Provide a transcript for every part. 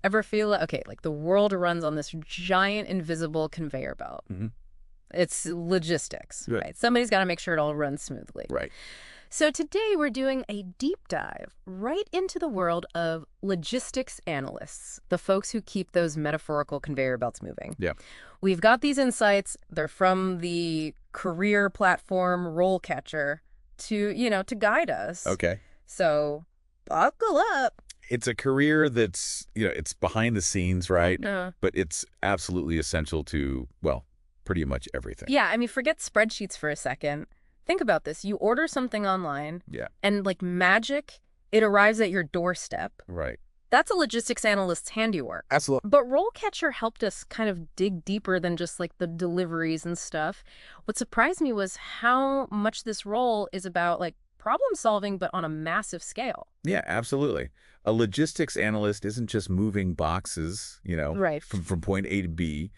Ever feel, okay, like the world runs on this giant invisible conveyor belt. Mm-hmm. It's logistics, Good. right? Somebody's got to make sure it all runs smoothly. Right. So today we're doing a deep dive right into the world of logistics analysts, the folks who keep those metaphorical conveyor belts moving. Yeah. We've got these insights. They're from the career platform RoleCatcher to guide us. Okay. So buckle up. It's a career that's, it's behind the scenes, right? Uh, But it's absolutely essential to, well, pretty much everything. yeah, I mean, forget spreadsheets for a second. Think about this. You order something online, Yeah. and like magic, it arrives at your doorstep. Right. That's a logistics analyst's handiwork. Absolutely. But RoleCatcher helped us kind of dig deeper than just like the deliveries and stuff. What surprised me was how much this role is about like problem solving, but on a massive scale. Yeah, absolutely. A logistics analyst isn't just moving boxes, Right. from point A to B.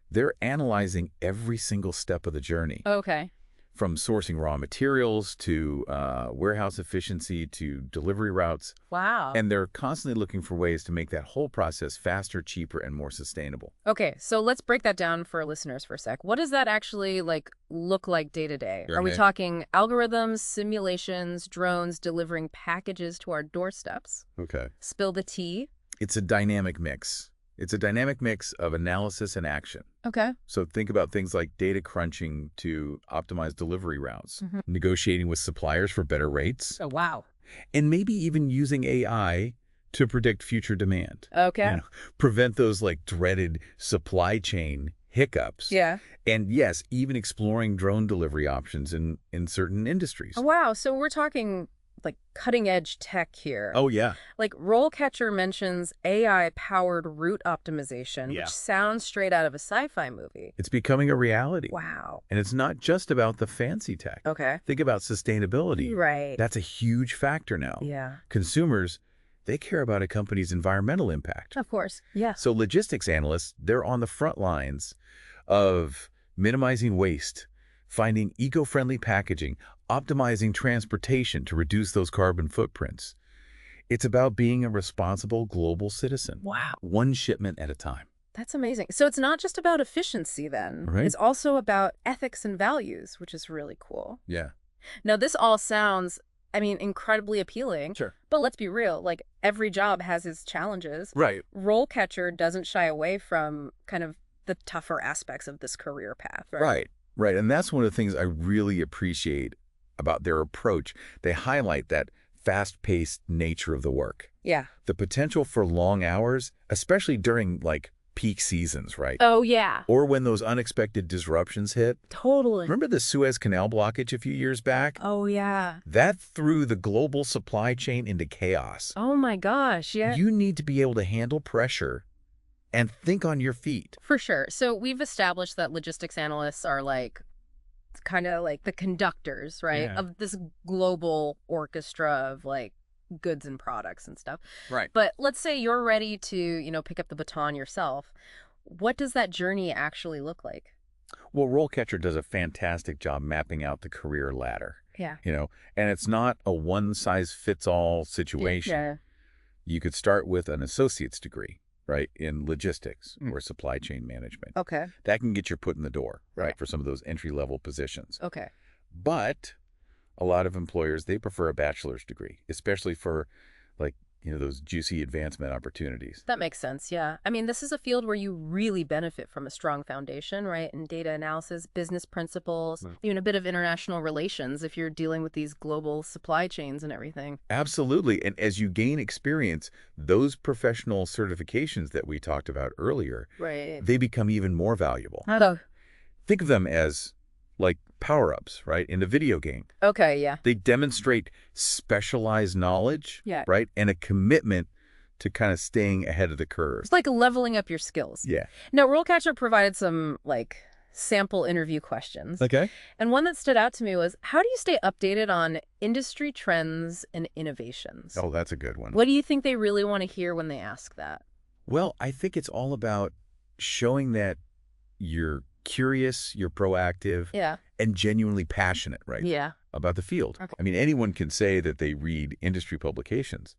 They're analyzing every single step of the journey, Okay. from sourcing raw materials to warehouse efficiency to delivery routes. Wow. And they're constantly looking for ways to make that whole process faster, cheaper, and more sustainable. Okay, so let's break that down for listeners for a sec. What does that actually look like day to day? Sure, Are we Nick. talking algorithms, simulations, drones delivering packages to our doorsteps? Okay. Spill the tea? It's a dynamic mix. It's a dynamic mix of analysis and action. Okay. So think about things like data crunching to optimize delivery routes, Mhm. negotiating with suppliers for better rates, Oh, wow. and maybe even using AI to predict future demand. Okay. Prevent those dreaded supply chain hiccups. Yeah. And yes, even exploring drone delivery options in certain industries. Oh, wow. So we're talking like cutting edge tech here. Oh, yeah. Like RoleCatcher mentions AI-powered route optimization, Yeah. which sounds straight out of a sci-fi movie. It's becoming a reality. Wow. And it's not just about the fancy tech. Okay. Think about sustainability. Right. That's a huge factor now. Yeah. Consumers, they care about a company's environmental impact. Of course. Yeah. So logistics analysts, they're on the front lines of minimizing waste, finding eco-friendly packaging, optimizing transportation to reduce those carbon footprints. It's about being a responsible global citizen. Wow. One shipment at a time. That's amazing. So it's not just about efficiency then. Right. It's also about ethics and values, which is really cool. Yeah. Now, this all sounds, incredibly appealing. Sure. But let's be real, like every job has its challenges. Right. RoleCatcher doesn't shy away from kind of the tougher aspects of this career path, right? Right. Right. And that's one of the things I really appreciate about their approach. They highlight that fast-paced nature of the work. Yeah. The potential for long hours, especially during peak seasons, right? Oh, yeah. Or when those unexpected disruptions hit. Totally. Remember the Suez Canal blockage a few years back? Oh, yeah. That threw the global supply chain into chaos. Oh, my gosh. Yeah. You need to be able to handle pressure and think on your feet. For sure. So we've established that logistics analysts are kind of like the conductors, right, Yeah. of this global orchestra of goods and products and stuff. Right. But let's say you're ready to, pick up the baton yourself. What does that journey actually look like? Well, RoleCatcher does a fantastic job mapping out the career ladder, Yeah. and it's not a one-size-fits-all situation. Yeah. You could start with an associate's degree, right, in logistics or supply chain management. Okay. That can get your foot in the door, right, Right. for some of those entry-level positions. Okay. But a lot of employers, they prefer a bachelor's degree, especially for those juicy advancement opportunities. That makes sense. Yeah. This is a field where you really benefit from a strong foundation, right? In data analysis, business principles, even a bit of international relations if you're dealing with these global supply chains and everything. Absolutely. And as you gain experience, those professional certifications that we talked about earlier, Right. they become even more valuable. Hello. Think of them as power-ups, right, in a video game. Okay. Yeah. They demonstrate specialized knowledge, Yeah. right, and a commitment to kind of staying ahead of the curve. It's like leveling up your skills. Yeah. Now, RoleCatcher provided some sample interview questions. Okay. And one that stood out to me was, how do you stay updated on industry trends and innovations? Oh, that's a good one. What do you think they really want to hear when they ask that? Well, I think it's all about showing that you're curious, you're proactive, Yeah. and genuinely passionate, right? Yeah. About the field. Okay. I mean, anyone can say that they read industry publications,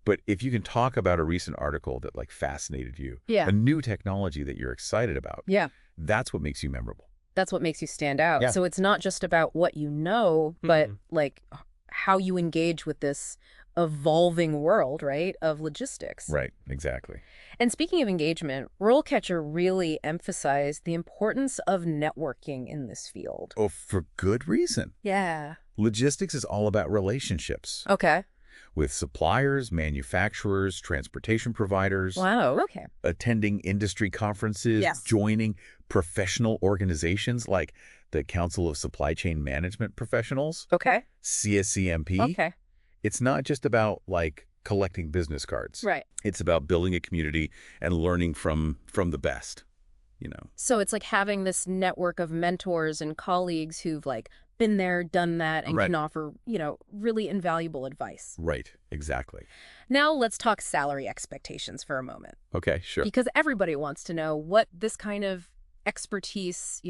but if you can talk about a recent article that like fascinated you, Yeah. a new technology that you're excited about, Yeah. that's what makes you memorable. That's what makes you stand out. Yeah. So it's not just about what you know, but like how you engage with this evolving world, right, of logistics. Right, exactly. And speaking of engagement, RoleCatcher really emphasized the importance of networking in this field. Oh, for good reason. Yeah. Logistics is all about relationships Okay. with suppliers, manufacturers, transportation providers, Wow. Okay. attending industry conferences, Yes. joining professional organizations like the Council of Supply Chain Management Professionals, Okay. CSCMP. Okay. It's not just about like collecting business cards. Right. It's about building a community and learning from the best, you know. So it's like having this network of mentors and colleagues who've like been there, done that, and can offer, really invaluable advice. Right, exactly. Now let's talk salary expectations for a moment. Okay, sure. Because everybody wants to know what this kind of expertise,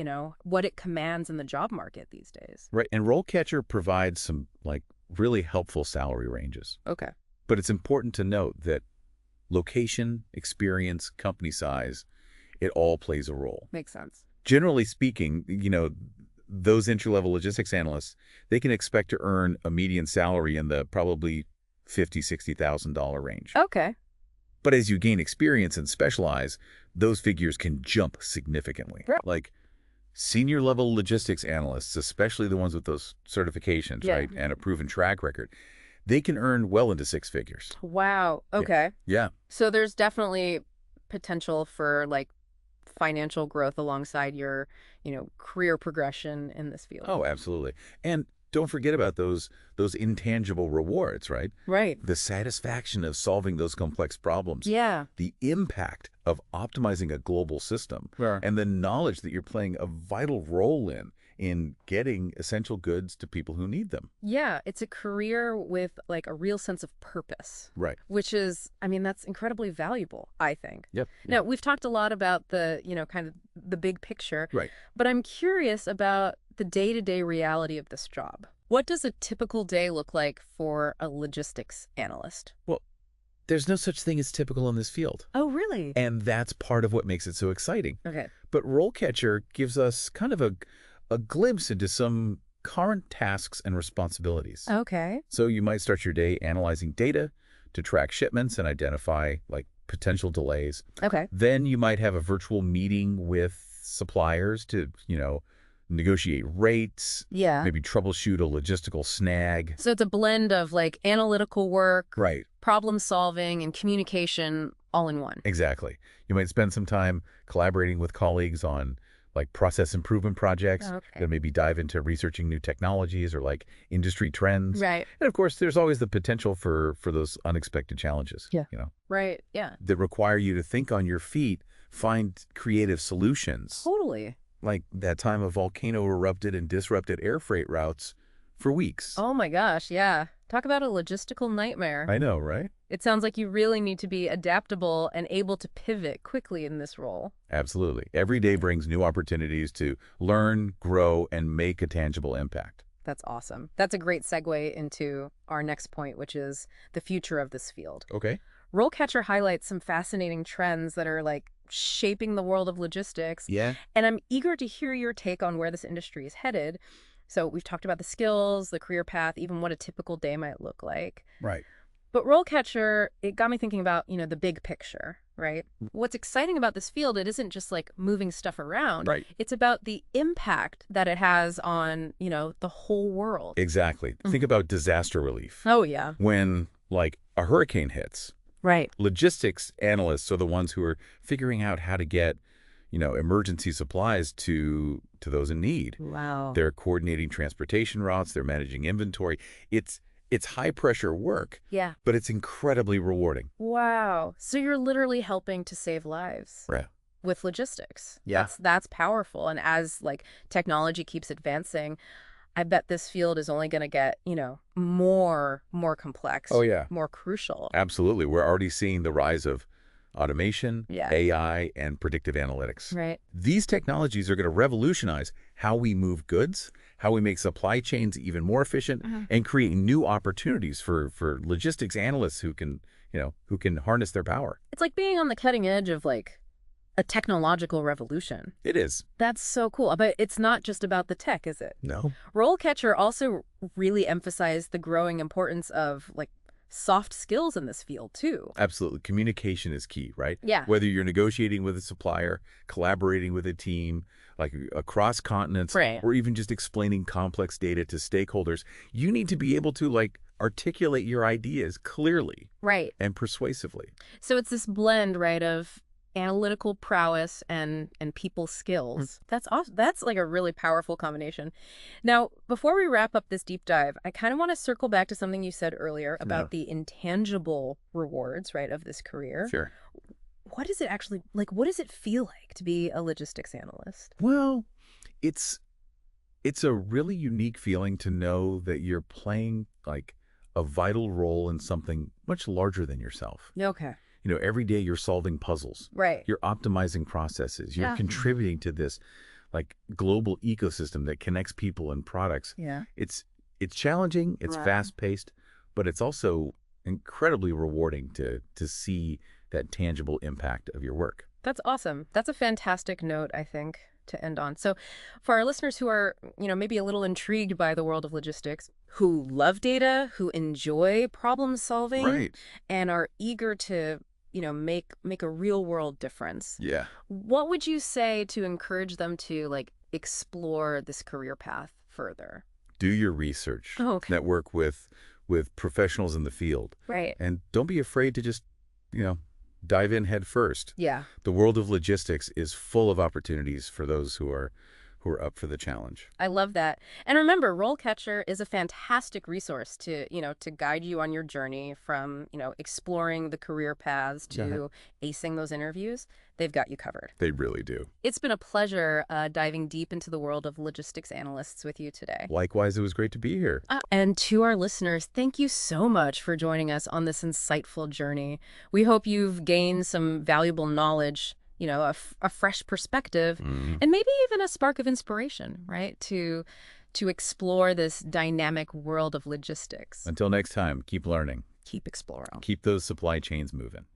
what it commands in the job market these days. Right, and RoleCatcher provides some like really helpful salary ranges. Okay. But it's important to note that location, experience, company size, it all plays a role. Makes sense. Generally speaking, those entry-level logistics analysts, they can expect to earn a median salary in the probably $50,000, $60,000 range. Okay. But as you gain experience and specialize, those figures can jump significantly. Right. Like senior-level logistics analysts, especially the ones with those certifications, right, and a proven track record, they can earn well into six figures. Wow. Okay. Yeah. So there's definitely potential for like financial growth alongside your, career progression in this field. Oh, absolutely. And don't forget about those intangible rewards, right? Right. The satisfaction of solving those complex problems. Yeah. The impact of optimizing a global system. Sure. And the knowledge that you're playing a vital role in getting essential goods to people who need them. Yeah, it's a career with like a real sense of purpose. Right. Which is, that's incredibly valuable, I think. Yep. Now, we've talked a lot about the, kind of the big picture. Right. But I'm curious about the day-to-day reality of this job. What does a typical day look like for a logistics analyst? Well, there's no such thing as typical in this field. Oh, really? And that's part of what makes it so exciting. Okay. But RoleCatcher gives us kind of a glimpse into some current tasks and responsibilities. Okay. So you might start your day analyzing data to track shipments and identify like potential delays. Okay. Then you might have a virtual meeting with suppliers to, negotiate rates. Yeah. Maybe troubleshoot a logistical snag. So it's a blend of like analytical work, Right. problem solving, and communication all in one. Exactly. You might spend some time collaborating with colleagues on like process improvement projects. Okay. Then maybe dive into researching new technologies or like industry trends. Right. And of course, there's always the potential for those unexpected challenges. Yeah. Right. Yeah. That require you to think on your feet, find creative solutions. Totally. Like that time a volcano erupted and disrupted air freight routes for weeks. Oh my gosh, yeah. Talk about a logistical nightmare. I know, right? It sounds like you really need to be adaptable and able to pivot quickly in this role. Absolutely. Every day brings new opportunities to learn, grow, and make a tangible impact. That's awesome. That's a great segue into our next point, which is the future of this field. Okay. RoleCatcher highlights some fascinating trends that are like shaping the world of logistics. Yeah. And I'm eager to hear your take on where this industry is headed. So we've talked about the skills, the career path, even what a typical day might look like. Right. But RoleCatcher, it got me thinking about, the big picture, right? What's exciting about this field, it isn't just like moving stuff around. Right. It's about the impact that it has on, the whole world. Exactly. Think about disaster relief. Oh, yeah. When like a hurricane hits, Right. logistics analysts are the ones who are figuring out how to get, emergency supplies to those in need. Wow. They're coordinating transportation routes. They're managing inventory. It's high pressure work, Yeah. but it's incredibly rewarding. Wow. So you're literally helping to save lives. Right. With logistics. Yeah. That's powerful. And as like technology keeps advancing, I bet this field is only going to get, more complex. Oh, yeah. More crucial. Absolutely. We're already seeing the rise of automation, Yeah. AI, and predictive analytics. Right. These technologies are going to revolutionize how we move goods, how we make supply chains even more efficient, and create new opportunities for logistics analysts who can, who can harness their power. It's like being on the cutting edge of like a technological revolution. It is. That's so cool. But it's not just about the tech, is it? No. RoleCatcher also really emphasized the growing importance of like soft skills in this field too. Absolutely. Communication is key, right? Yeah. Whether you're negotiating with a supplier, collaborating with a team, like across continents, Right. or even just explaining complex data to stakeholders, you need to be able to like articulate your ideas clearly Right. and persuasively. So it's this blend, right, of analytical prowess and people skills. That's awesome. That's like a really powerful combination. Now, before we wrap up this deep dive, I kind of want to circle back to something you said earlier about the intangible rewards, right, of this career. Sure. What is it actually like? What does it feel like to be a logistics analyst? Well, it's a really unique feeling to know that you're playing like a vital role in something much larger than yourself. Okay. Every day you're solving puzzles. Right. You're optimizing processes. You're contributing to this like global ecosystem that connects people and products. Yeah. It's challenging, it's fast-paced, but it's also incredibly rewarding to see that tangible impact of your work. That's awesome. That's a fantastic note, I think, to end on. So for our listeners who are, maybe a little intrigued by the world of logistics, who love data, who enjoy problem solving, Right. and are eager to, make a real world difference. Yeah. What would you say to encourage them to like explore this career path further? Do your research. Oh, okay. Network with professionals in the field. Right. And don't be afraid to just, dive in head first. Yeah. The world of logistics is full of opportunities for those who are up for the challenge. I love that. And remember, RoleCatcher is a fantastic resource to, to guide you on your journey from, exploring the career paths to acing those interviews. They've got you covered. They really do. It's been a pleasure diving deep into the world of logistics analysts with you today. Likewise, it was great to be here. And to our listeners, thank you so much for joining us on this insightful journey. We hope you've gained some valuable knowledge, a fresh perspective, and maybe even a spark of inspiration, right, to explore this dynamic world of logistics. Until next time, keep learning. Keep exploring. Keep those supply chains moving.